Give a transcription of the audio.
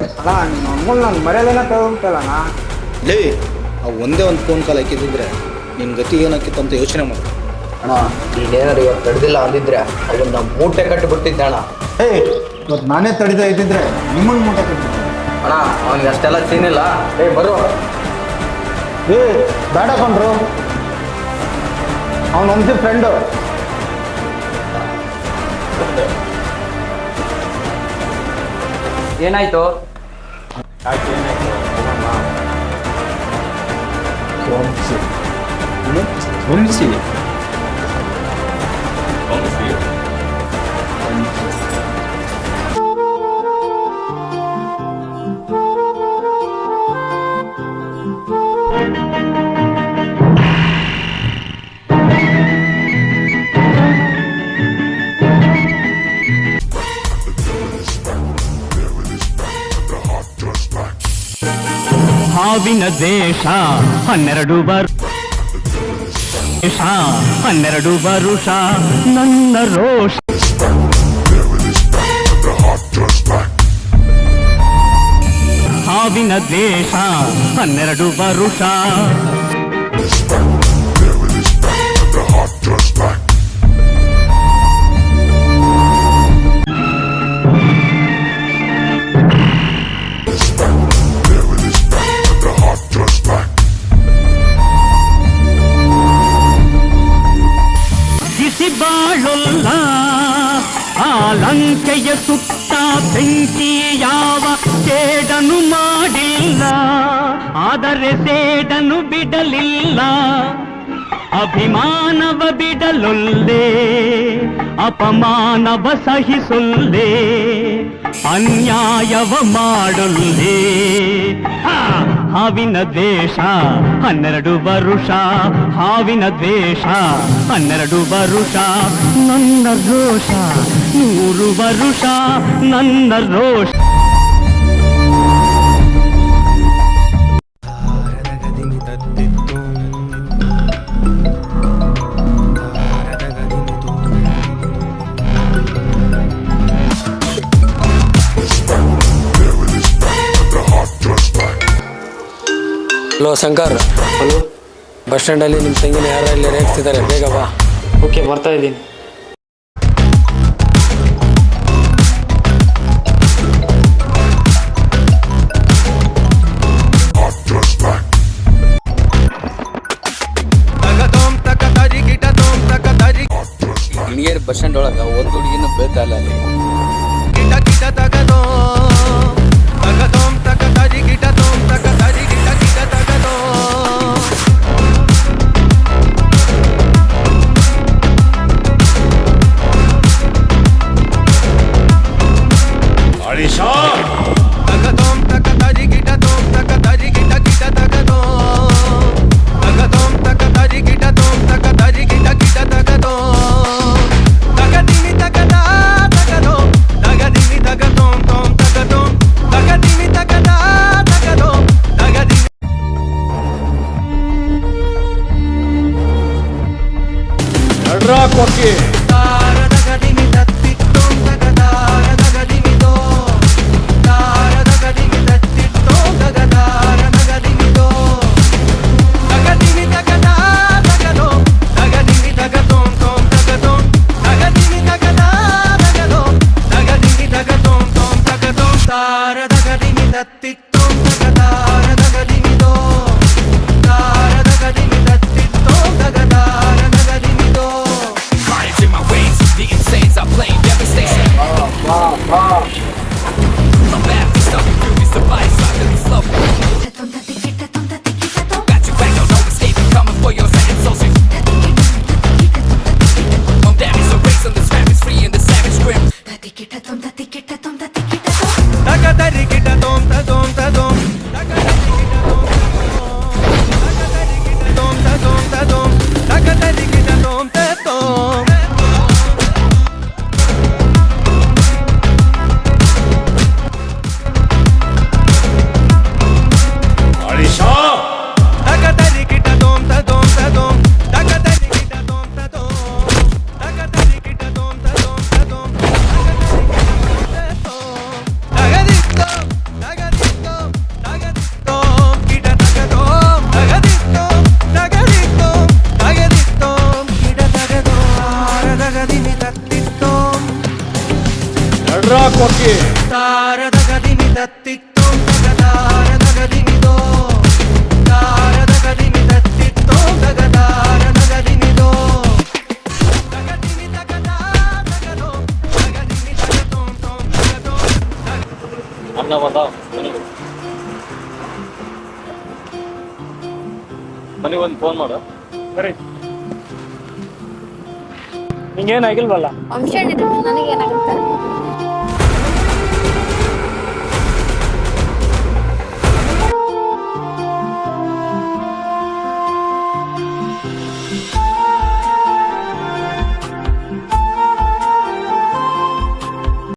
ಅಣ್ಣ ನಿಮ್ಮ ಅಮ್ಮನ ನಾನು ಮರ್ಯಾದೆನ ತಗೊಂಬಿಟ್ಟಲ್ಲಣ್ಣ. ಲೇ ಆ ಒಂದೇ ಒಂದು ಫೋನ್ ಕಾಲ್ ಹಾಕಿದ್ರೆ ನಿನ್ನ ಗತಿ ಏನಾಕಿತ್ತು ಅಂತ ಯೋಚನೆ ಮಾಡು. ಅಣ್ಣ ನೀನೇನಾರು ಇವತ್ತು ತಡೆದಿಲ್ಲ ಅಂದಿದ್ರೆ ಅದನ್ನ ಮೂಟೆ ಕಟ್ಟಿಬಿಡ್ತಿದ್ದೆ ಅಣ್ಣ. ಇವತ್ತು ನಾನೇ ತಡಿತಾ ಇದ್ದಿದ್ರೆ ನಿಮ್ಮನ್ನು ಮೂಟ ಕಟ್ಟಿದ್ದೆ ಅಣ್ಣ. ಅವನಿಗೆ ಅಷ್ಟೆಲ್ಲ ಸೀನಿಲ್ಲ. ಬರು. ಬೇಡ ಕೊಂಡ್ರು, ಅವನ ಒಂದ್ಸಿ ಫ್ರೆಂಡು. ಏನಾಯ್ತು? ಹಾವಿನ ದೇಶ 12 ವರ್ಷ 12 ವರುಷ ನನ್ನ ರೋಷ. ಹಾವಿನ ದೇಶ 12 ವರುಷ. ಬಾಳುಲ್ಲ ಆ ಲಂಕೆಯ ಸುತ್ತ ಬೆಂಕಿ ಯಾವ ಸೇಡನು ಮಾಡಿಲ್ಲ, ಆದರೆ ಸೇಡನು ಬಿಡಲಿಲ್ಲ. ಅಭಿಮಾನವ ಬಿಡಲೊಲ್ಲೆ, ಅಪಮಾನವ ಸಹಿಸೊಲ್ಲೆ, ಅನ್ಯಾಯವ ಮಾಡೊಲ್ಲೆ. ಹಾವಿನ ದ್ವೇಷ 12 ವರುಷ, ಹಾವಿನ ದ್ವೇಷ 12 ವರುಷ ನನ್ನ ರೋಷ 100 ವರುಷ ನನ್ನ ರೋಷ. ಹಲೋ ಶಂಕರ್. ಹಲೋ. ಬಸ್ ಸ್ಟ್ಯಾಂಡಲ್ಲಿ ನಿಮ್ಮ ತಂಗಿನ ಯಾರು ಇಲ್ಲಿ ರೇಗಿಸ್ತಿದ್ದಾರೆ, ಬೇಗ ಬಾ. ಓಕೆ, ಬರ್ತಾ ಇದ್ದೀನಿ. ಗಿಣಿಗೇರಿ ಬಸ್ ಸ್ಟ್ಯಾಂಡ್ ಒಳಗೆ ಒಂದು ಹುಡುಗಿನ ಬೀಳ್ತಾ ಇಲ್ಲ ಅಲ್ಲಿ. ಕೊಕ್ಕಿ ಅಣ್ಣ ಬಂದ ಮನೆಗೆ ಒಂದು ಫೋನ್ ಮಾಡು. ಸರಿ ನಿಂಗೇನಾಗಿಲ್ವಲ್ಲ? ಫಂಕ್ಷನ್ ಇದೆ, ನನಗೇನಾಗುತ್ತೆ?